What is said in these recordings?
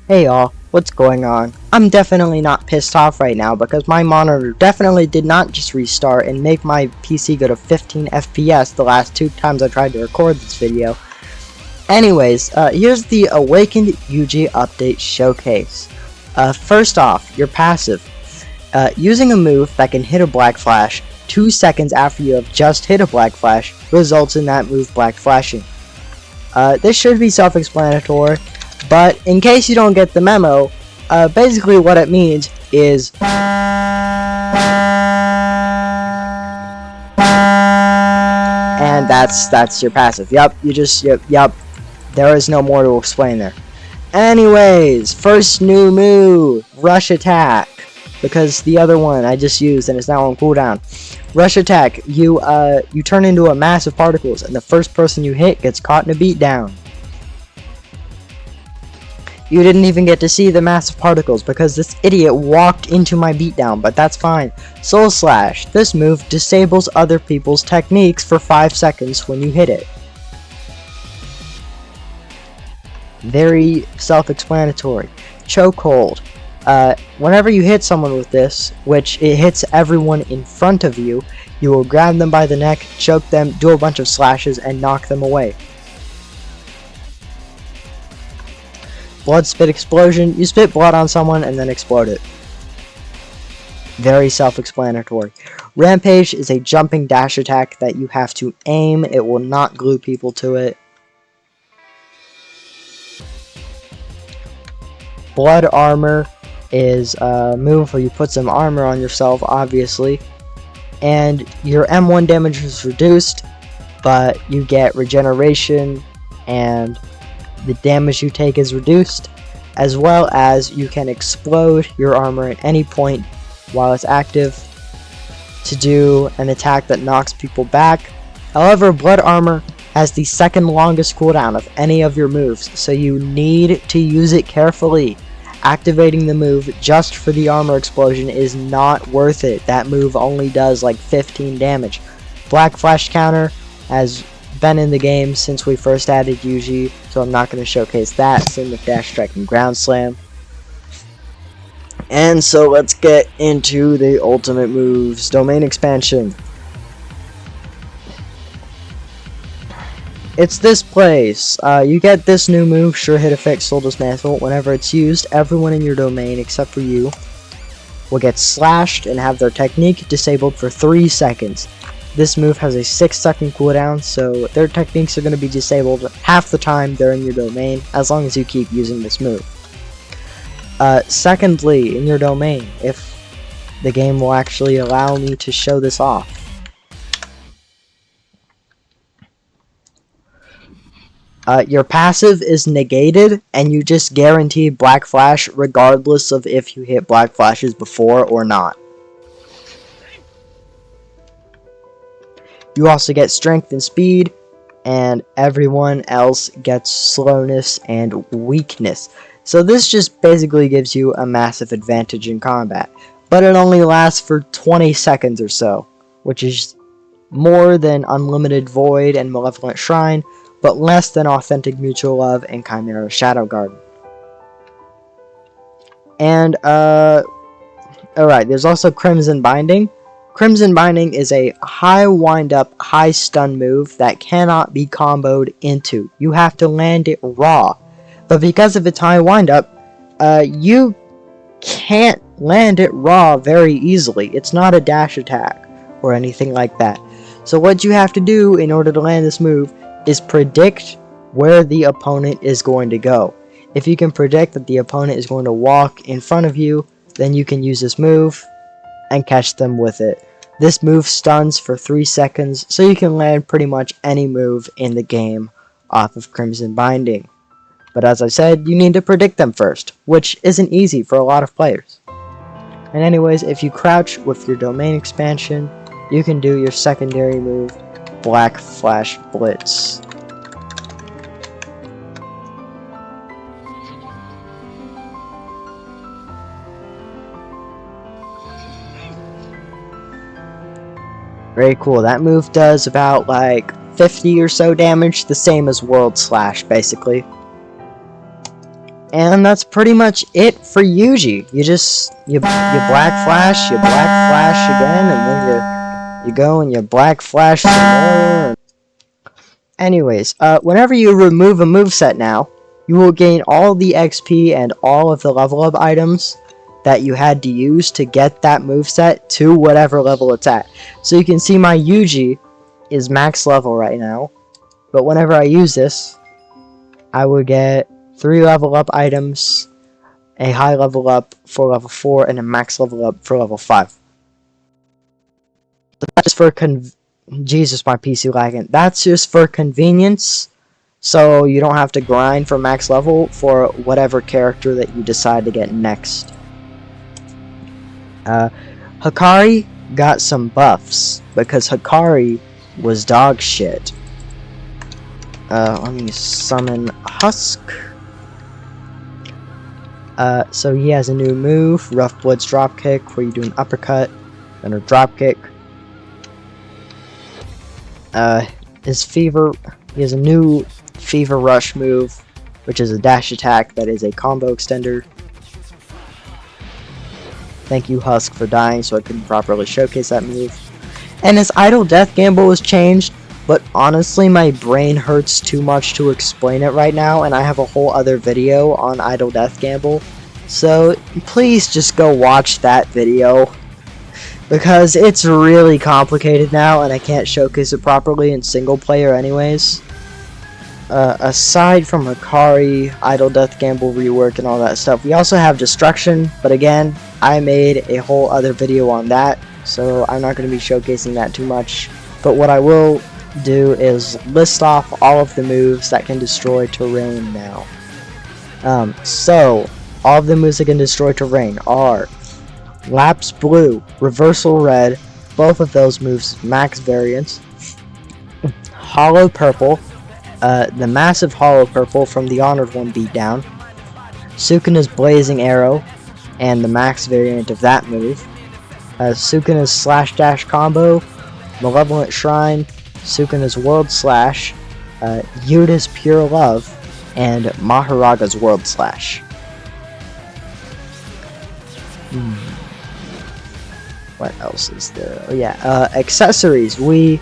Hey y'all, what's going on? I'm definitely not pissed off right now because my monitor definitely did not just restart and make my PC go to 15 FPS the last 2 times I tried to record this video. Anyways, here's the Awakened Yuji update showcase. First off, your passive. Using a move that can hit a black flash 2 seconds after you have just hit a black flash results in that move black flashing. This should be self-explanatory. But in case you don't get the memo, basically what it means is and that's your passive. Yep, yep. There is no more to explain there. Anyways, first new move, Rush Attack, because the other one I just used and it's now on cooldown. Rush Attack, you turn into a mass of particles and the first person you hit gets caught in a beatdown. You didn't even get to see the massive particles because this idiot walked into my beatdown, but that's fine. Soul Slash. This move disables other people's techniques for 5 seconds when you hit it. Very self-explanatory. Chokehold. Whenever you hit someone with this, which it hits everyone in front of you, you will grab them by the neck, choke them, do a bunch of slashes, and knock them away. Blood Spit Explosion, you spit blood on someone and then explode it. Very self-explanatory. Rampage is a jumping dash attack that you have to aim, it will not glue people to it. Blood Armor is a move where you put some armor on yourself, obviously. And your M1 damage is reduced, but you get regeneration and the damage you take is reduced, as well as you can explode your armor at any point while it's active to do an attack that knocks people back. However, Blood Armor has the second longest cooldown of any of your moves, so you need to use it carefully. Activating the move just for the armor explosion is not worth it. That move only does like 15 damage. Black Flash Counter has been in the game since we first added Yuji, so I'm not going to showcase that. Same with Dash Strike and Ground Slam. And so let's get into the ultimate moves. Domain Expansion. It's this place. You get this new move, Sure Hit Effect Soul Dismantle. Whenever it's used, everyone in your domain except for you will get slashed and have their technique disabled for 3 seconds. This move has a 6-second cooldown, so their techniques are going to be disabled half the time they're in your domain, as long as you keep using this move. Secondly, in your domain, if the game will actually allow me to show this off. Your passive is negated, and you just guarantee Black Flash regardless of if you hit Black Flashes before or not. You also get strength and speed, and everyone else gets slowness and weakness. So this just basically gives you a massive advantage in combat. But it only lasts for 20 seconds or so, which is more than Unlimited Void and Malevolent Shrine, but less than Authentic Mutual Love and Chimera Shadow Garden. And, alright, there's also Crimson Binding. Crimson Binding is a high wind-up, high stun move that cannot be comboed into. You have to land it raw. But because of its high wind-up, you can't land it raw very easily. It's not a dash attack or anything like that. So what you have to do in order to land this move is predict where the opponent is going to go. If you can predict that the opponent is going to walk in front of you, then you can use this move and catch them with it. This move stuns for 3 seconds, so you can land pretty much any move in the game off of Crimson Binding. But as I said, you need to predict them first, which isn't easy for a lot of players. And anyways, if you crouch with your domain expansion, you can do your secondary move, Black Flash Blitz. Very cool. That move does about like 50 or so damage, the same as World Slash, basically. And that's pretty much it for Yuji. You black flash again, and then you go and you black flash some more. Anyways, whenever you remove a moveset now, you will gain all the XP and all of the level up items that you had to use to get that moveset to whatever level it's at. So you can see my Yuji is max level right now, but whenever I use this, I would get 3 level up items, a high level up for level 4, and a max level up for level 5. So that's just for Jesus, my PC lagging. That's just for convenience, so you don't have to grind for max level for whatever character that you decide to get next. Hakari got some buffs, because Hakari was dog shit. Let me summon Husk. So he has a new move, Rough Blitz Dropkick, where you do an uppercut, then a dropkick. He has a new Fever Rush move, which is a dash attack that is a combo extender. Thank you, Husk, for dying so I couldn't properly showcase that move. And his Idle Death Gamble was changed, but honestly my brain hurts too much to explain it right now, and I have a whole other video on Idle Death Gamble. So please just go watch that video, because it's really complicated now and I can't showcase it properly in single player anyways. Aside from Hakari, Idle Death Gamble, Reworked, and all that stuff, we also have Destruction, but again, I made a whole other video on that, so I'm not going to be showcasing that too much. But what I will do is list off all of the moves that can destroy terrain now. So, all of the moves that can destroy terrain are Lapse Blue, Reversal Red, both of those moves max variance, Hollow Purple, the massive Hollow Purple from the Honored One beatdown, Sukuna's Blazing Arrow, and the max variant of that move, Sukuna's Slash Dash combo, Malevolent Shrine, Sukuna's World Slash, Yuta's Pure Love, and Maharaga's World Slash. What else is there? Oh yeah, accessories. We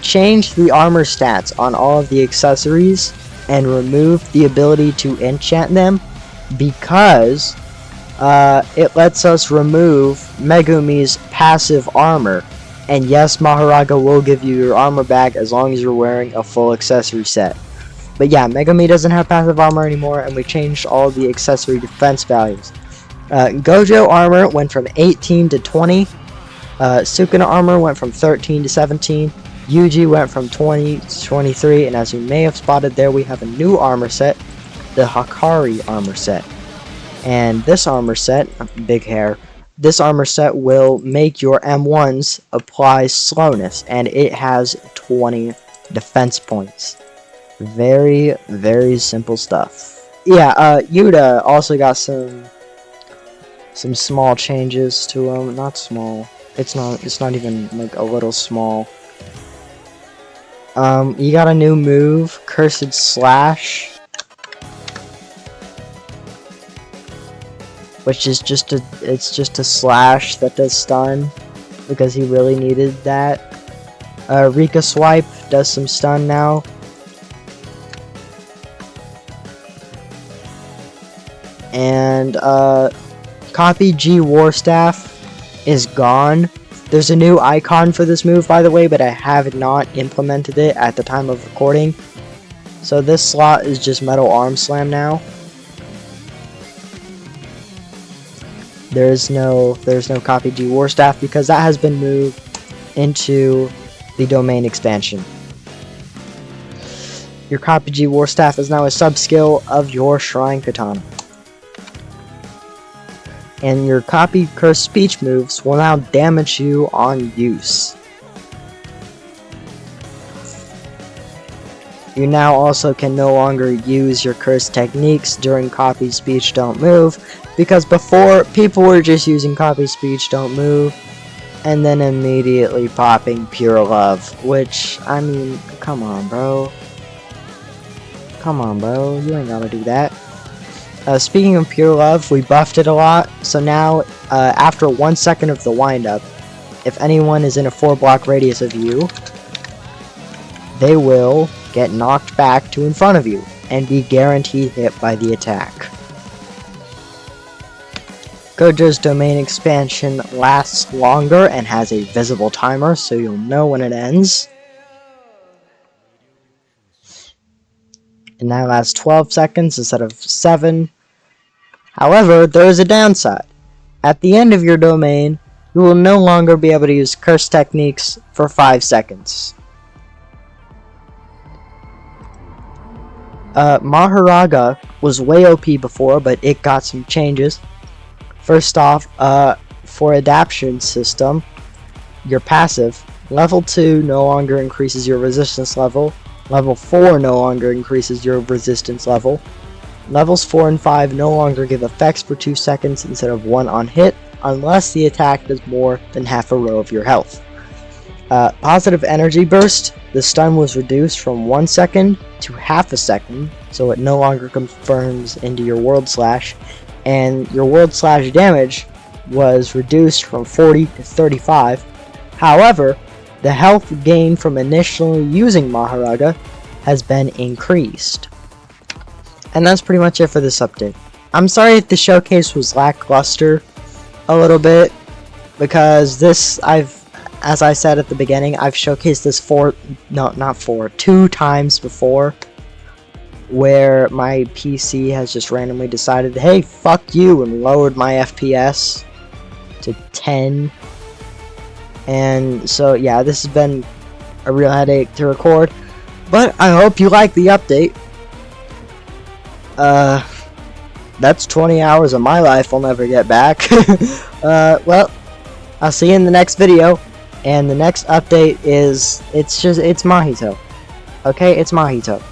changed the armor stats on all of the accessories and removed the ability to enchant them because it lets us remove Megumi's passive armor. And yes, Maharaga will give you your armor back as long as you're wearing a full accessory set. But yeah, Megumi doesn't have passive armor anymore, and we changed all the accessory defense values. Gojo armor went from 18 to 20. Sukuna armor went from 13 to 17. Yuji went from 20 to 23, and as you may have spotted there, we have a new armor set, the Hakari armor set. And this armor set, big hair, this armor set will make your M1s apply slowness, and it has 20 defense points. Very, very simple stuff. Yeah, Yuta also got some small changes to him. Not small. It's not even like a little small. You got a new move, Cursed Slash, which is just a slash that does stun because he really needed that. Rika Swipe does some stun now. And Copy G Warstaff is gone. There's a new icon for this move, by the way, but I have not implemented it at the time of recording. So this slot is just Metal Arm Slam now. There's no Copy G Warstaff because that has been moved into the domain expansion. Your Copy G Warstaff is now a sub-skill of your Shrine Katana. And your Copy Curse Speech moves will now damage you on use. You now also can no longer use your curse techniques during Copy Speech Don't Move, because before, people were just using Copy Speech Don't Move, and then immediately popping Pure Love, which, I mean, come on, bro. Come on, bro, you ain't gotta do that. Speaking of pure love, we buffed it a lot, so now after 1 second of the windup, if anyone is in a 4-block radius of you, they will get knocked back to in front of you and be guaranteed hit by the attack. Gojo's domain expansion lasts longer and has a visible timer, so you'll know when it ends. And that lasts 12 seconds instead of 7. However, there is a downside. At the end of your domain, you will no longer be able to use curse techniques for 5 seconds. Maharaga was way OP before, but it got some changes. First off, for adaptation system, your passive, level 2 no longer increases your resistance level, level 4 no longer increases your resistance level, levels 4 and 5 no longer give effects for 2 seconds instead of 1 on hit, unless the attack does more than half a row of your health. Positive energy burst, the stun was reduced from 1 second to half a second, so it no longer confirms into your world slash, and your world slash damage was reduced from 40 to 35. However, the health gain from initially using Maharaga has been increased. And that's pretty much it for this update. I'm sorry if the showcase was lackluster a little bit, because this, as I said at the beginning, I've showcased this 2 times before, where my PC has just randomly decided, hey, fuck you, and lowered my FPS to 10. And so, yeah, this has been a real headache to record, but I hope you like the update. That's 20 hours of my life I'll never get back. Well, I'll see you in the next video, and the next update is, it's Mahito. Okay, it's Mahito.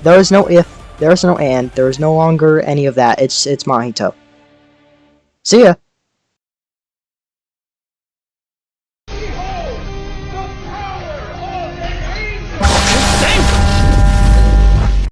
There is no if, there is no and, there is no longer any of that. It's Mahito. See ya!